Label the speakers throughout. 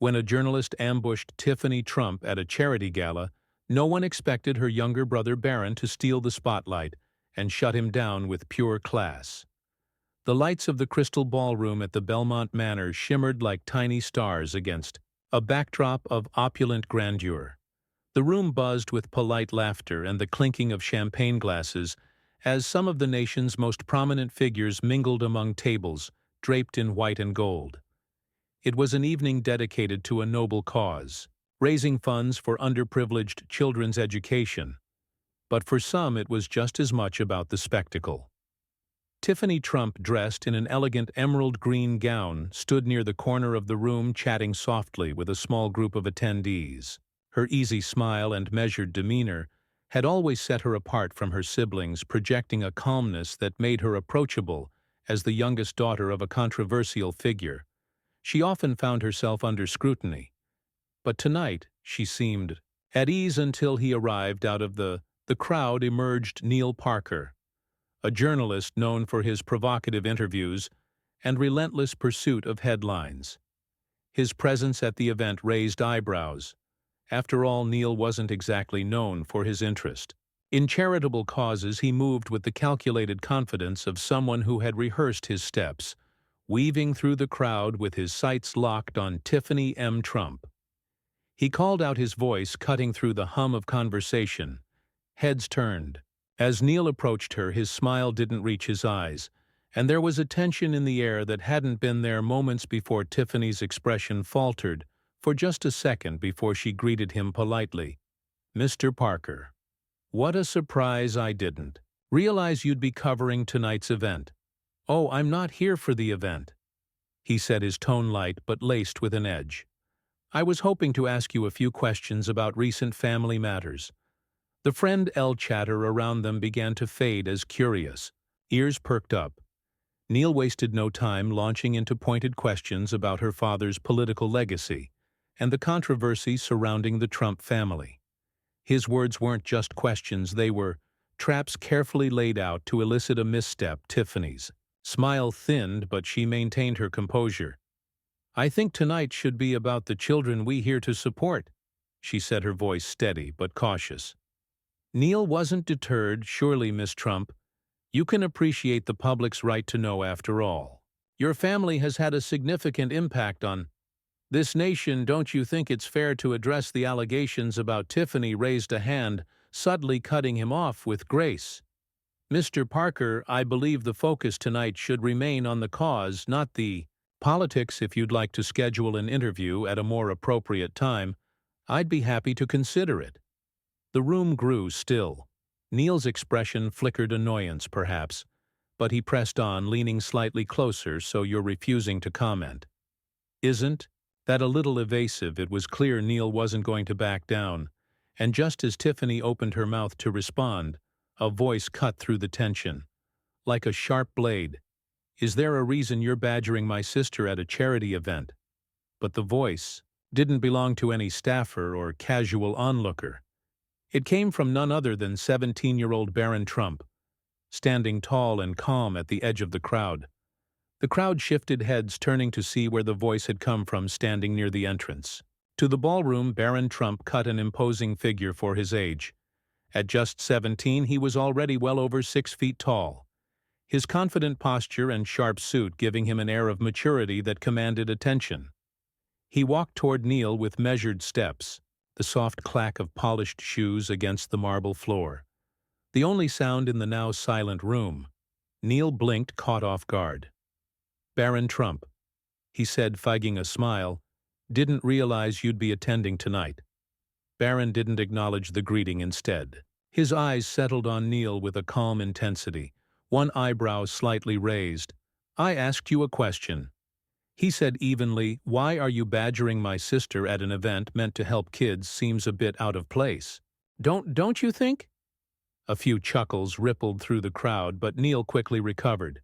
Speaker 1: When a journalist ambushed Tiffany Trump at a charity gala, no one expected her younger brother Barron to steal the spotlight and shut him down with pure class. The lights of the crystal ballroom at the Belmont Manor shimmered like tiny stars against a backdrop of opulent grandeur. The room buzzed with polite laughter and the clinking of champagne glasses as some of the nation's most prominent figures mingled among tables draped in white and gold. It was an evening dedicated to a noble cause, raising funds for underprivileged children's education. But for some it was just as much about the spectacle. Tiffany Trump, dressed in an elegant emerald green gown, stood near the corner of the room chatting softly with a small group of attendees. Her easy smile and measured demeanor had always set her apart from her siblings, projecting a calmness that made her approachable as the youngest daughter of a controversial figure. She often found herself under scrutiny, but tonight she seemed at ease until he arrived. Out of the crowd emerged Neil Parker, a journalist known for his provocative interviews and relentless pursuit of headlines. His presence at the event raised eyebrows. After all, Neil wasn't exactly known for his interest in charitable causes. He moved with the calculated confidence of someone who had rehearsed his steps, weaving through the crowd with his sights locked on Tiffany M. Trump. He called out, his voice cutting through the hum of conversation. Heads turned. As Neil approached her, his smile didn't reach his eyes, and there was a tension in the air that hadn't been there moments before. Tiffany's expression faltered for just a second before she greeted him politely. "Mr. Parker, what a surprise. I didn't realize you'd be covering tonight's event." "Oh, I'm not here for the event," he said, his tone light but laced with an edge. "I was hoping to ask you a few questions about recent family matters." The friend L chatter around them began to fade as curious ears perked up. Neil wasted no time launching into pointed questions about her father's political legacy and the controversy surrounding the Trump family. His words weren't just questions, they were traps carefully laid out to elicit a misstep. Tiffany's smile thinned, but she maintained her composure. "I think tonight should be about the children we here to support," she said, her voice steady but cautious. Neil wasn't deterred. "Surely, Miss Trump. You can appreciate the public's right to know after all. Your family has had a significant impact on this nation. Don't you think it's fair to address the allegations about Tiffany?" Raised a hand, subtly cutting him off with grace. "Mr. Parker, I believe the focus tonight should remain on the cause, not the politics. If you'd like to schedule an interview at a more appropriate time, I'd be happy to consider it." The room grew still. Neil's expression flickered annoyance, perhaps, but he pressed on, leaning slightly closer. "So you're refusing to comment? Isn't that a little evasive?" It was clear Neil wasn't going to back down, and just as Tiffany opened her mouth to respond, a voice cut through the tension, like a sharp blade. "Is there a reason you're badgering my sister at a charity event?" But the voice didn't belong to any staffer or casual onlooker. It came from none other than 17-year-old Barron Trump, standing tall and calm at the edge of the crowd. The crowd shifted heads, turning to see where the voice had come from. Standing near the entrance to the ballroom, Barron Trump cut an imposing figure for his age. At just 17, he was already well over 6 feet tall, his confident posture and sharp suit giving him an air of maturity that commanded attention. He walked toward Neil with measured steps, the soft clack of polished shoes against the marble floor, the only sound in the now silent room. Neil blinked, caught off guard. "Barron Trump," he said, fagging a smile, "didn't realize you'd be attending tonight." Barron didn't acknowledge the greeting. Instead, his eyes settled on Neil with a calm intensity, one eyebrow slightly raised. "I asked you a question," he said evenly. "Why are you badgering my sister at an event meant to help kids? Seems a bit out of place. Don't you think?" A few chuckles rippled through the crowd, but Neil quickly recovered.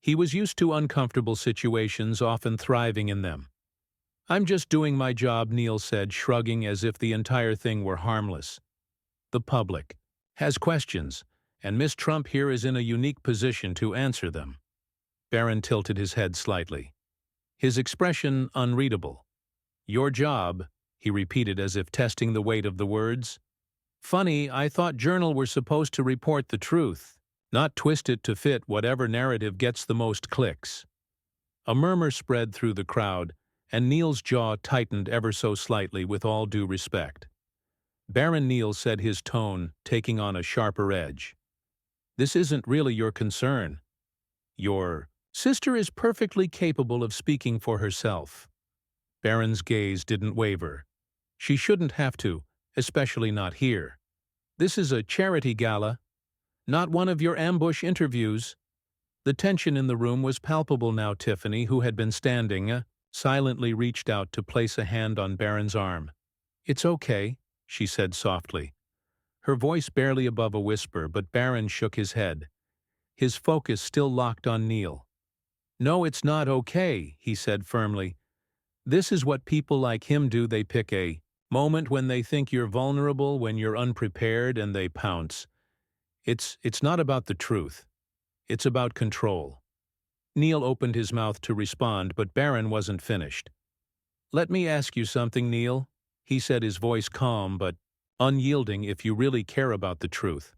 Speaker 1: He was used to uncomfortable situations, often thriving in them. "I'm just doing my job," Neil said, shrugging as if the entire thing were harmless. "The public has questions, and Miss Trump here is in a unique position to answer them." Barron tilted his head slightly, his expression unreadable. Your job, he repeated as if testing the weight of the words. Funny, I thought Journal were supposed to report the truth, not twist it to fit whatever narrative gets the most clicks. A murmur spread through the crowd, and Neil's jaw tightened ever so slightly with all due respect. Baron Neil said, his tone taking on a sharper edge. This isn't really your concern. Your sister is perfectly capable of speaking for herself. Baron's gaze didn't waver. She shouldn't have to, especially not here. This is a charity gala, not one of your ambush interviews. The tension in the room was palpable now. Tiffany, who had been standing, silently reached out to place a hand on Baron's arm. It's okay, she said softly. Her voice barely above a whisper, but Barron shook his head, his focus still locked on Neil. No, it's not okay, he said firmly. This is what people like him do. They pick a moment when they think you're vulnerable, when you're unprepared, and they pounce. It's not about the truth. It's about control. Neil opened his mouth to respond, but Barron wasn't finished. Let me ask you something, Neil, he said, his voice calm but unyielding. If you really care about the truth,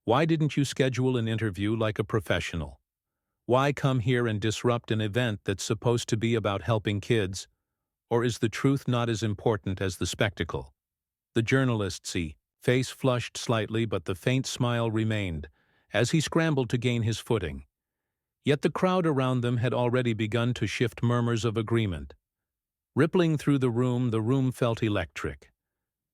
Speaker 1: why didn't you schedule an interview like a professional? Why come here and disrupt an event that's supposed to be about helping kids? Or is the truth not as important as the spectacle? The journalist's face flushed slightly, but the faint smile remained as he scrambled to gain his footing. Yet the crowd around them had already begun to shift. Murmurs of agreement rippling through the room felt electric.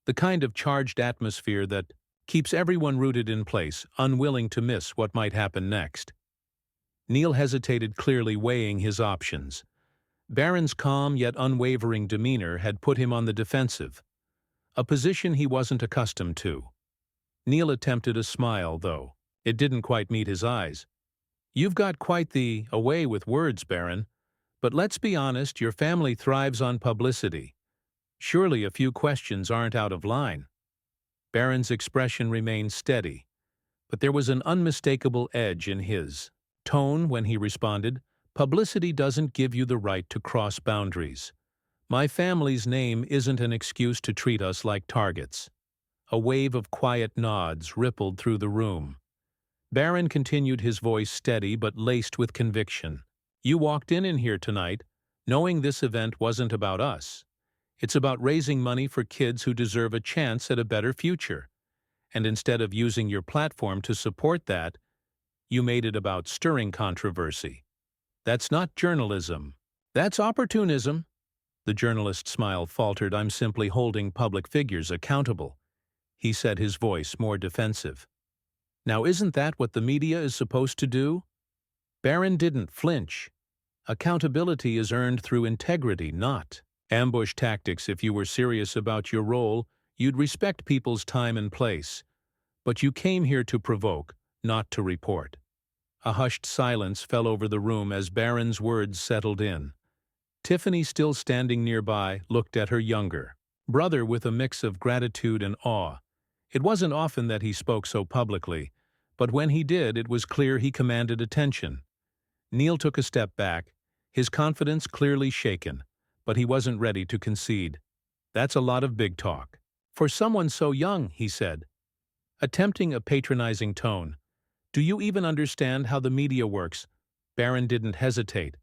Speaker 1: The kind of charged atmosphere that keeps everyone rooted in place, unwilling to miss what might happen next. Neil hesitated, clearly weighing his options. Barron's calm yet unwavering demeanor had put him on the defensive, a position he wasn't accustomed to. Neil attempted a smile, though it didn't quite meet his eyes. You've got quite the way with words, Barron. But let's be honest, your family thrives on publicity. Surely a few questions aren't out of line. Barron's expression remained steady, but there was an unmistakable edge in his tone when he responded. Publicity doesn't give you the right to cross boundaries. My family's name isn't an excuse to treat us like targets. A wave of quiet nods rippled through the room. Barron continued, his voice steady but laced with conviction. You walked in here tonight knowing this event wasn't about us. It's about raising money for kids who deserve a chance at a better future. And instead of using your platform to support that, you made it about stirring controversy. That's not journalism. That's opportunism. The journalist's smile faltered. I'm simply holding public figures accountable, he said, his voice more defensive. Now, isn't that what the media is supposed to do? Barron didn't flinch. Accountability is earned through integrity, not ambush tactics. If you were serious about your role, you'd respect people's time and place. But you came here to provoke, not to report. A hushed silence fell over the room as Barron's words settled in. Tiffany, still standing nearby, looked at her younger brother with a mix of gratitude and awe. It wasn't often that he spoke so publicly, but when he did, it was clear he commanded attention. Neil took a step back, his confidence clearly shaken, but he wasn't ready to concede. That's a lot of big talk. For someone so young, he said, attempting a patronizing tone. Do you even understand how the media works? Barron didn't hesitate.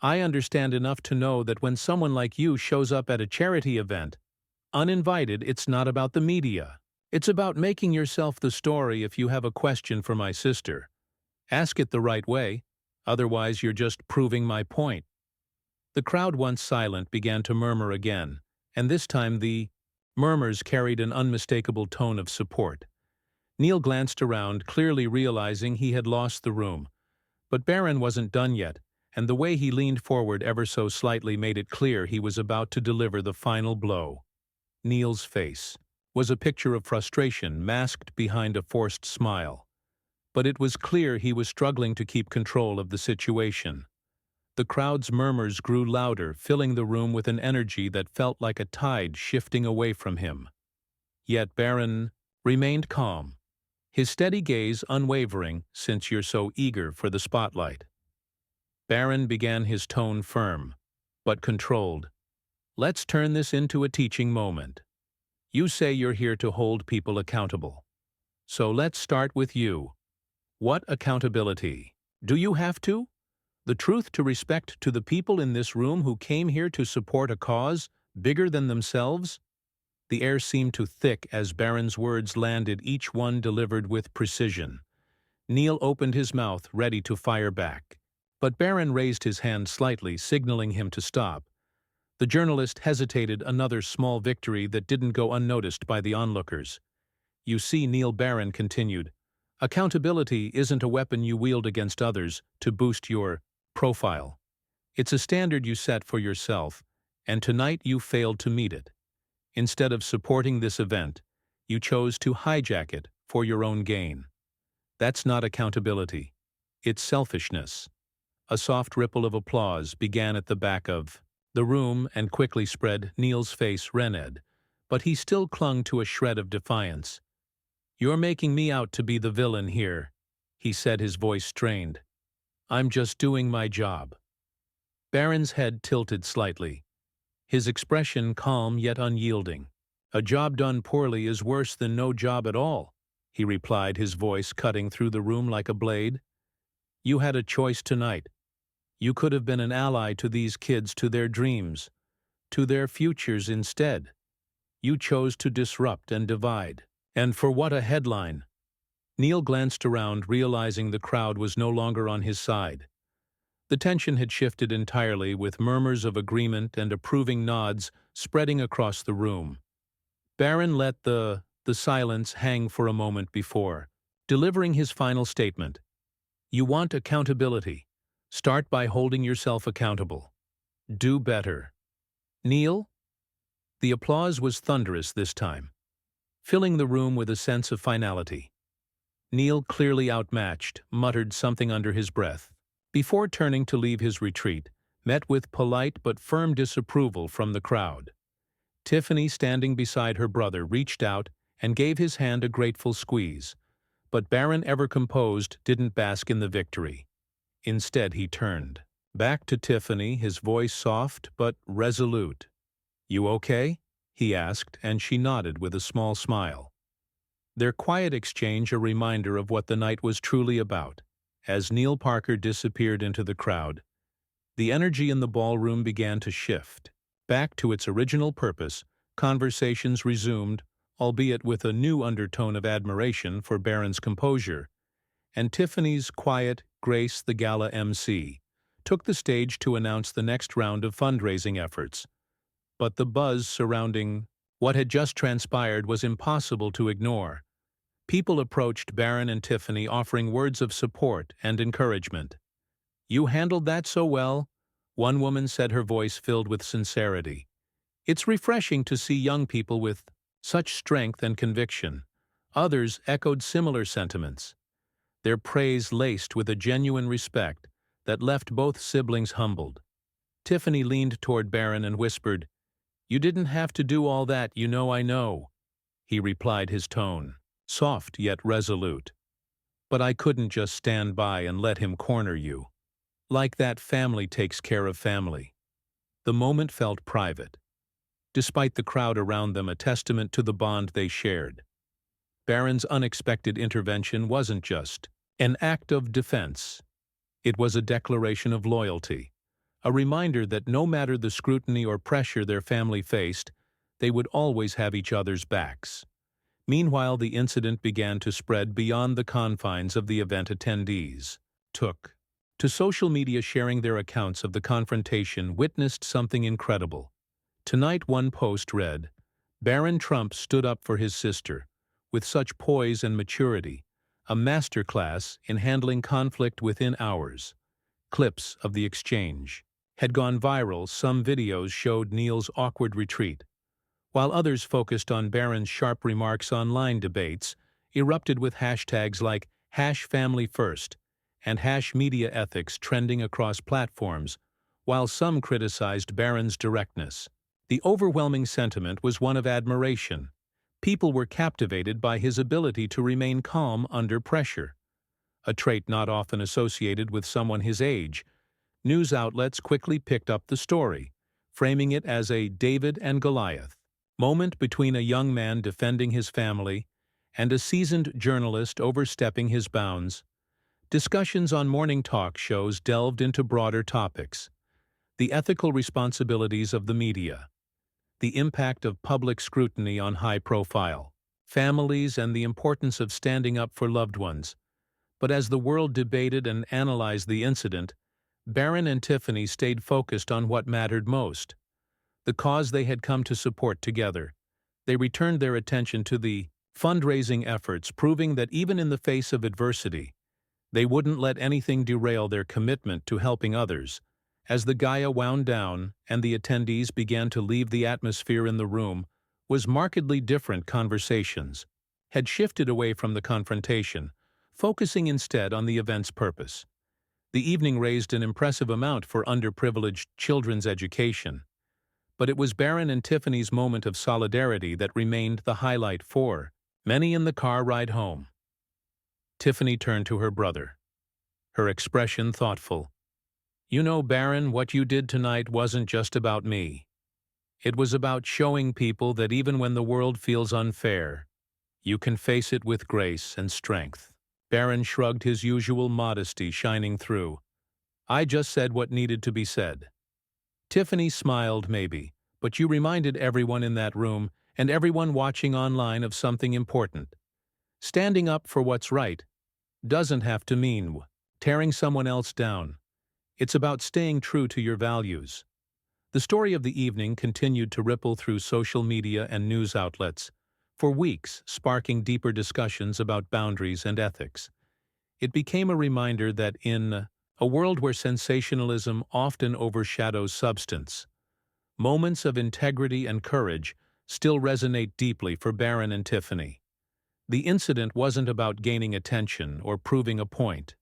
Speaker 1: I understand enough to know that when someone like you shows up at a charity event, uninvited, it's not about the media. It's about making yourself the story. If you have a question for my sister, ask it the right way. Otherwise, you're just proving my point. The crowd, once silent, began to murmur again, and this time the murmurs carried an unmistakable tone of support. Neil glanced around, clearly realizing he had lost the room. But Barron wasn't done yet, and the way he leaned forward ever so slightly made it clear he was about to deliver the final blow. Neil's face was a picture of frustration masked behind a forced smile. But it was clear he was struggling to keep control of the situation. The crowd's murmurs grew louder, filling the room with an energy that felt like a tide shifting away from him. Yet Barron remained calm, his steady gaze unwavering. Since you're so eager for the spotlight, Barron began, his tone firm but controlled. Let's turn this into a teaching moment. You say you're here to hold people accountable. So let's start with you. What accountability? Do you have to? The truth to respect to the people in this room who came here to support a cause bigger than themselves? The air seemed too thick as Barron's words landed, each one delivered with precision. Neil opened his mouth, ready to fire back. But Barron raised his hand slightly, signaling him to stop. The journalist hesitated, another small victory that didn't go unnoticed by the onlookers. You see, Neil, Barron continued, accountability isn't a weapon you wield against others to boost your profile. It's a standard you set for yourself, and tonight you failed to meet it. Instead of supporting this event, you chose to hijack it for your own gain. That's not accountability. It's selfishness. A soft ripple of applause began at the back of the room and quickly spread. Neil's face reddened, but he still clung to a shred of defiance. You're making me out to be the villain here, he said, his voice strained. I'm just doing my job. Barron's head tilted slightly, his expression calm yet unyielding. A job done poorly is worse than no job at all, he replied, his voice cutting through the room like a blade. You had a choice tonight. You could have been an ally to these kids, to their dreams, to their futures instead. You chose to disrupt and divide. And for what a headline! Neil glanced around, realizing the crowd was no longer on his side. The tension had shifted entirely, with murmurs of agreement and approving nods spreading across the room. Barron let the silence hang for a moment before delivering his final statement. You want accountability? Start by holding yourself accountable. Do better. Neil? The applause was thunderous this time, filling the room with a sense of finality. Neil, clearly outmatched, muttered something under his breath, before turning to leave his retreat, met with polite but firm disapproval from the crowd. Tiffany, standing beside her brother, reached out and gave his hand a grateful squeeze, but Barron, ever composed, didn't bask in the victory. Instead, he turned back to Tiffany, his voice soft but resolute. You okay? He asked, and she nodded with a small smile. Their quiet exchange a reminder of what the night was truly about. As Neil Parker disappeared into the crowd, the energy in the ballroom began to shift. Back to its original purpose, conversations resumed, albeit with a new undertone of admiration for Barron's composure, and Tiffany's quiet grace, the gala MC, took the stage to announce the next round of fundraising efforts. But the buzz surrounding what had just transpired was impossible to ignore. People approached Barron and Tiffany, offering words of support and encouragement. You handled that so well, one woman said, her voice filled with sincerity. It's refreshing to see young people with such strength and conviction. Others echoed similar sentiments, their praise laced with a genuine respect that left both siblings humbled. Tiffany leaned toward Barron and whispered, You didn't have to do all that, you know I know. He replied, his tone soft yet resolute. But I couldn't just stand by and let him corner you. Like that, family takes care of family. The moment felt private, despite the crowd around them, a testament to the bond they shared. Barron's unexpected intervention wasn't just an act of defense. It was a declaration of loyalty, a reminder that no matter the scrutiny or pressure their family faced, they would always have each other's backs. Meanwhile, the incident began to spread beyond the confines of the event. Attendees took to social media, sharing their accounts of the confrontation, witnessed something incredible. Tonight, one post read, Barron Trump stood up for his sister with such poise and maturity, a masterclass in handling conflict within hours. Clips of the exchange had gone viral. Some videos showed Neil's awkward retreat, while others focused on Barron's sharp remarks. Online debates erupted with hashtags like #FamilyFirst and #MediaEthics trending across platforms, while some criticized Barron's directness. The overwhelming sentiment was one of admiration. People were captivated by his ability to remain calm under pressure, a trait not often associated with someone his age. News outlets quickly picked up the story, framing it as a David and Goliath moment between a young man defending his family and a seasoned journalist overstepping his bounds. Discussions on morning talk shows delved into broader topics: the ethical responsibilities of the media, the impact of public scrutiny on high-profile families, and the importance of standing up for loved ones. But as the world debated and analyzed the incident, Barron and Tiffany stayed focused on what mattered most: the cause they had come to support together. They returned their attention to the fundraising efforts, proving that even in the face of adversity, they wouldn't let anything derail their commitment to helping others. As the gala wound down and the attendees began to leave, the atmosphere in the room was markedly different. Conversations had shifted away from the confrontation, focusing instead on the event's purpose. The evening raised an impressive amount for underprivileged children's education, but it was Barron and Tiffany's moment of solidarity that remained the highlight for many. In the car ride home, Tiffany turned to her brother, her expression thoughtful. "You know, Barron, what you did tonight wasn't just about me. It was about showing people that even when the world feels unfair, you can face it with grace and strength." Barron shrugged, his usual modesty shining through. "I just said what needed to be said." Tiffany smiled. "Maybe, but you reminded everyone in that room and everyone watching online of something important. Standing up for what's right doesn't have to mean tearing someone else down. It's about staying true to your values." The story of the evening continued to ripple through social media and news outlets for weeks, sparking deeper discussions about boundaries and ethics. It became a reminder that in a world where sensationalism often overshadows substance, moments of integrity and courage still resonate deeply for Barron and Tiffany. The incident wasn't about gaining attention or proving a point.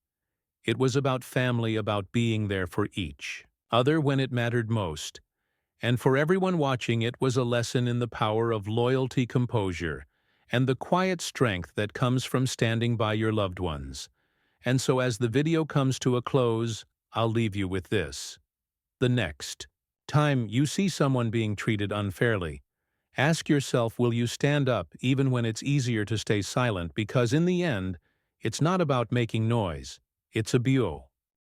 Speaker 1: It was about family, about being there for each other when it mattered most. And for everyone watching, it was a lesson in the power of loyalty, composure, and the quiet strength that comes from standing by your loved ones. And so as the video comes to a close, I'll leave you with this. The next time you see someone being treated unfairly, ask yourself, will you stand up even when it's easier to stay silent? Because in the end, it's not about making noise, it's about